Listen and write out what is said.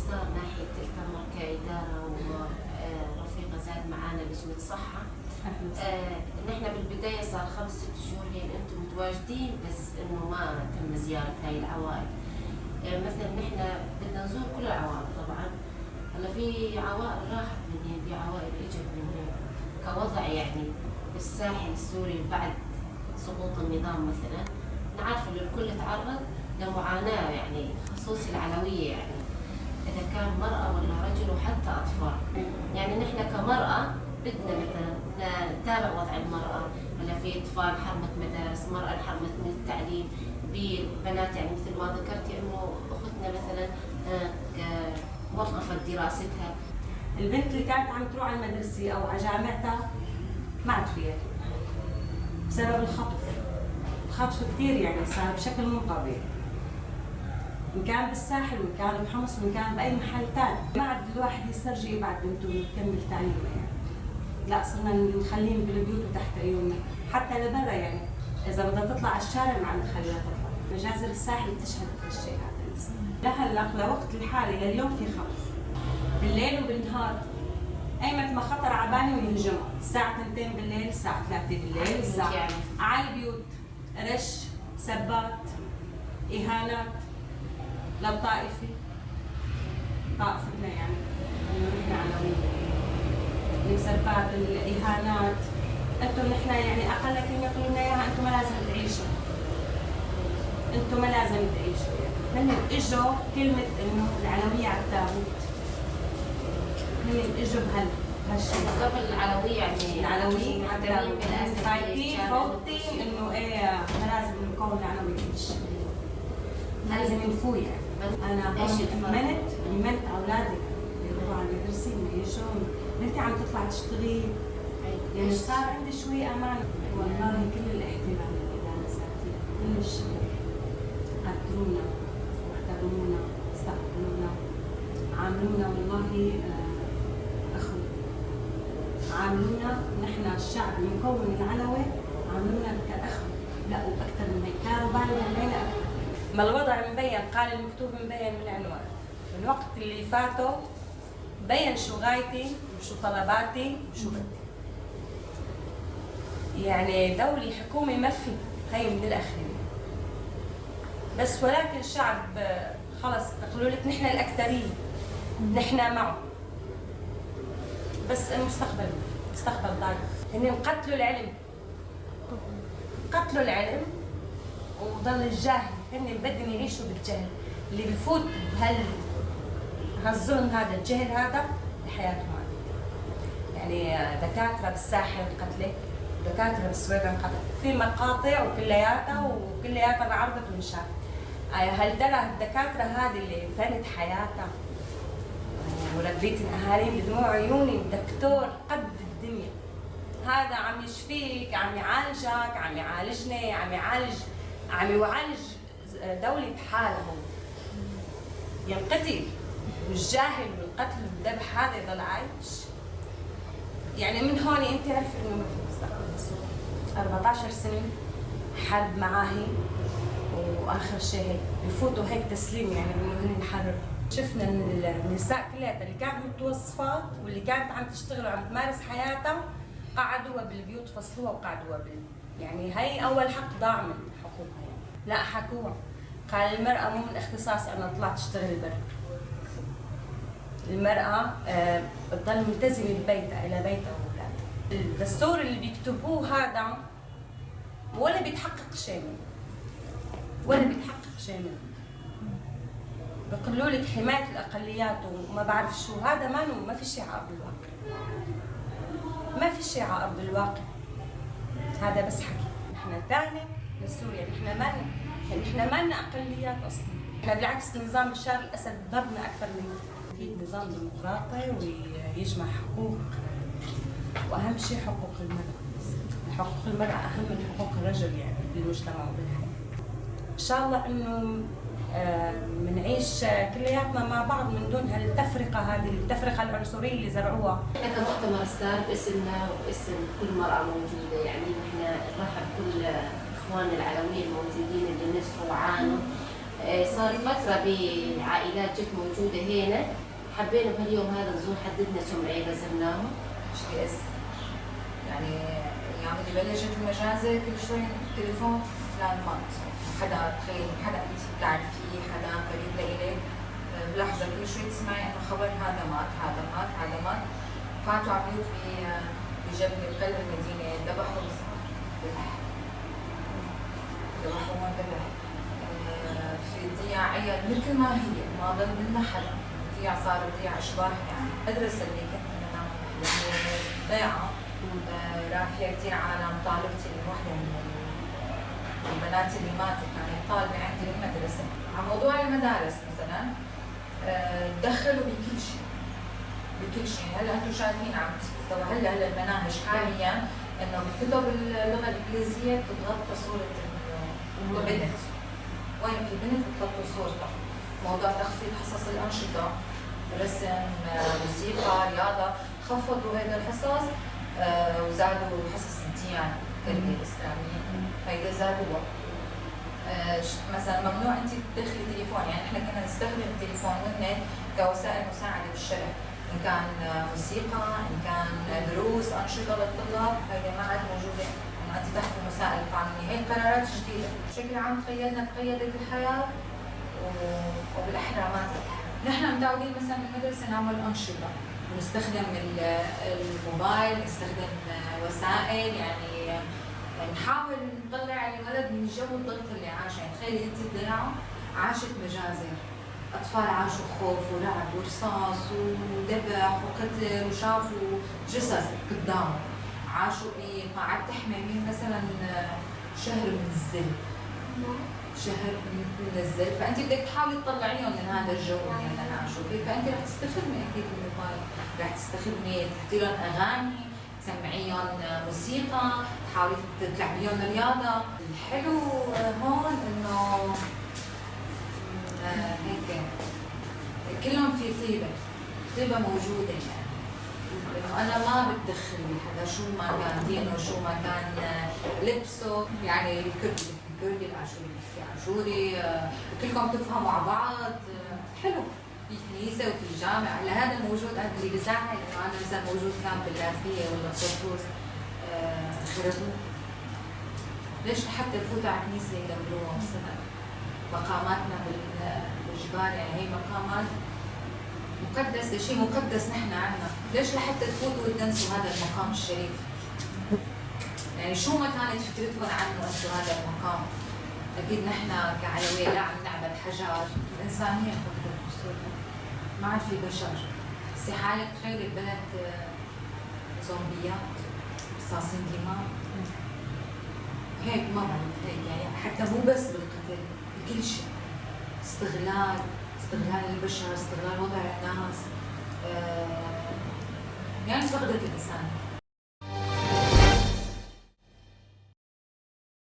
ستار ناحية التمر كإدارة ورفيقة زاد معانا لجنة صحة. نحن بالبداية صار 5-6 شهور هي أنتم متواجدين، بس إنه ما تم زيارة هاي العوائل. مثلا نحن بدنا نزور كل العوائل طبعا. هلا في عوائل راحت من هين، في عوائل اجت من هين كوضع يعني بالساحل السوري بعد سقوط النظام مثلا. نعرف إنه الكل تعرض لمعاناة يعني خصوصي العلوية، يعني إذا كان مرأة ولا رجل وحتى أطفال. يعني نحن كمرأة بدنا مثلا نتابع وضع المرأة، ولا في أطفال حرمت مدارس، مرأة حرمت من التعليم، ببنات يعني مثل ما ذكرتي إنه أختنا مثلا وقفت دراستها. البنت اللي كانت عم تروح على المدرسة أو على جامعتها ما عاد فيها بسبب الخطف. الخطف كثير يعني صار بشكل مو طبيعي، إن كان بالساحل وإن كان بحمص وإن كان بأي محل ثاني. ما عاد الواحد يسترجي يبعث بنته ويكمل تعليمها يعني. لا، صرنا نخليهم بالبيوت وتحت عيوننا حتى لبرا. يعني إذا بدها تطلع على الشارع ما عاد نخليها تطلع. مجازر الساحل بتشهد هالشيء هذا. لهلا لوقت الحالي لليوم في خطف بالليل وبالنهار. أيمت ما خطر على بالي ويهجمها الساعة 2 بالليل، الساعة 3 بالليل، الساعة على البيوت، رش، سبات، إهانات لو طائفي طائفتنا يعني نحن علوية، السبات، الإهانات. أنتم نحن يعني أقل كلمة يقولوا لنا إياها أنتم ما لازم تعيشوا، أنتم ما لازم تعيشوا. هن اجوا كلمة إنه العلوية على التابوت، هن اجوا بهالشيء. قبل العلوية يعني العلوية على التابوت خايفين فوقتين إنه إيه ما لازم نكون العلوي تعيش، لازم ينفوا يعني. أنا أمنت أولادي يروحوا على المدرسة يجون، بنتي عم تطلع تشتغل يعني صار عندي شوي أمان. والله كل الاحترام للإدارة الذاتية، كل الشكر، قدرونا واحترمونا، استقبلونا، عاملونا والله أخو، عاملونا نحن الشعب المكون العلوي عاملونا كأخو، لا وأكثر من هيك، كانوا بالنا علينا أكثر. ما الوضع مبين، قال المكتوب مبين من العنوان. الوقت اللي فاتوا بين شو غايتي وشو طلباتي وشو بدي. يعني دولة حكومة ما في، هي من الأخير. بس ولكن الشعب خلص يقولوا لك نحن الأكثرية، نحن معه. بس المستقبل مستقبل ضايع. هن قتلوا العلم، قتلوا العلم وضل الجاهل. هن بدهم يعيشوا بالجهل، اللي بفوت هالظلم هذا، الجهل هذا لحياتهم. يعني دكاترة بالساحل انقتلت، دكاترة بالسويد انقتلت، في مقاطع وكلياتها انعرضت وانشافت. هل ترى الدكاترة هذه اللي فانت حياتها وربيت الاهالي بدموع عيوني، دكتور قد الدنيا هذا عم يشفيك، عم يعالجك، عم يعالجني، عم يعالج دولة بحالها، ينقتل والجاهل والقتل والذبح هذا يضل عايش. يعني من هون انت عرفت انه ما في مستقبل. 14 سنة حرب معاهي، واخر شيء هيك بفوتوا هيك تسليم، يعني انه هن يحرروا. شفنا النساء كلياتها اللي كانت متوظفات واللي كانت عم تشتغل وعم تمارس حياتها قعدوها بالبيوت، فصلوها وقعدوها يعني هي اول حق ضاع من حقوقها. يعني لا حكوها، قال المرأة مو من اختصاص أنا طلعت أشتغل برا. المرأة بتضل ملتزمة ببيتها، إلى بيتها وأولادها. الدستور اللي بيكتبوه هذا ولا بيتحقق شيء منه، ولا بيتحقق شيء منه. بيقولوا لك حماية الأقليات وما بعرف شو، هذا ما في شيء على أرض الواقع، ما في شيء على أرض الواقع، هذا بس حكي. نحن تاني لسوريا، نحن ما لنا أقليات أصلا، نحن بالعكس نظام بشار الأسد ضربنا أكثر منه. أكيد نظام ديمقراطي ويجمع حقوق، وأهم شيء حقوق المرأة. حقوق المرأة أهم من حقوق الرجل يعني بالمجتمع وبالحياة. إن شاء الله إنه منعيش كلياتنا مع بعض من دون هالتفرقة هذه، التفرقة العنصرية اللي زرعوها. احنا كمؤتمر ستار باسمنا واسم كل مرأة موجودة، يعني نحن نرحب كل اخواننا العلويين الموجودين اللي نسوا وعانوا صار فترة بعائلات جت موجودة هنا، حبينا بهاليوم هذا نزور، حددنا كم عيلة زرناهم. HTS يعني ايام اللي بلشت المجازر كل شوي تليفون فلان مات، حدا تخيل حدا انت بتعرفيه، حدا قريب لإلك، بلحظة كل شوي تسمعي انه خبر هذا مات هذا مات هذا مات. فاتوا على بيوت بجبل بقلب المدينة، ذبحوا ذبحوا وانذبح. في ضياع عيال مثل ما هي، ما ضل منها حدا، ضياع صار ضياع اشباح يعني. المدرسة اللي كنت انا ضيعة راح فيها كثير عالم. طالبتي واحدة من البنات اللي ماتوا كانت طالبة عندي بالمدرسة. على موضوع المدارس مثلا تدخلوا بكل شيء بكل شيء. هلا انتم شايفين عم تستوى هلا المناهج حاليا انه بكتب اللغة الانجليزية بتتغطى صورة البنت. وين في بنت بتحطوا صورتها. موضوع تخفيض حصص الأنشطة، رسم، موسيقى، رياضة، خفضوا هيدا الحصص وزادوا حصص الديانة، التربية الإسلامية، هيدا زادوها. مثلا ممنوع انت تدخلي تليفون، يعني احنا كنا نستخدم التليفون والنت كوسائل مساعدة بالشرح، ان كان موسيقى، ان كان دروس، أنشطة للطلاب، هيدا ما عاد موجودة. انت تحت المسائل القانونية، هي قرارات جديدة. بشكل عام تقيدت الحياة وبالإحرامات. نحن متعودين مثلا بالمدرسة نعمل أنشطة، نستخدم الموبايل، نستخدم وسائل، يعني نحاول نطلع الولد من جو الضغط اللي عاشه. يعني تخيلي انت الضيعة عاشت مجازر، أطفال عاشوا خوف ورعب ورصاص وذبح وقتل وشافوا جثث قدامهم، عاشوا بقاعات تحميمين مثلا شهر من الزل، شهر من الزل. فانت بدك تحاولي تطلعيهم من هذا الجو اللي انا عاشوا فيه. فانت رح تستخدمي اكيد الموبايل، رح تستخدمي تحطي لهم اغاني، تسمعيهم موسيقى، تحاولي تلعبيهم رياضه. الحلو هون انه هيك كلهم في طيبه موجوده. يعني انه انا ما بتدخل بحدا شو ما كان دينه، شو ما كان لبسه. يعني الكردي الاشوري بيحكي اشوري، كلكم تفهموا على بعض. حلو، في كنيسه وفي جامع. هلا هذا موجود. انا اللي بزعل انه انا مثلا موجود كان باللاذقيه ولا بطرطوس خربوه. ليش حتى يفوتوا على الكنيسه يدمروها مثلا؟ مقاماتنا بالجبال، يعني هي مقامات مقدسه، شيء مقدس نحن عنا. ليش لحتى تفوتوا وتدنسوا هذا المقام الشريف؟ يعني شو ما كانت فكرتكم عنه انتم هذا المقام؟ اكيد نحن كعلوية لا عم نعبد حجر، الانسانيه فقدت بصورها، ما عاد في بشر. بس حالك تخيلي ببلد زومبيات، قصاصين دماء، هيك ما بعرف هيك. يعني حتى مو بس بالقتل، بكل شيء. استغلال البشر، استغلال وضع الناس، يعني فقدت الانسان.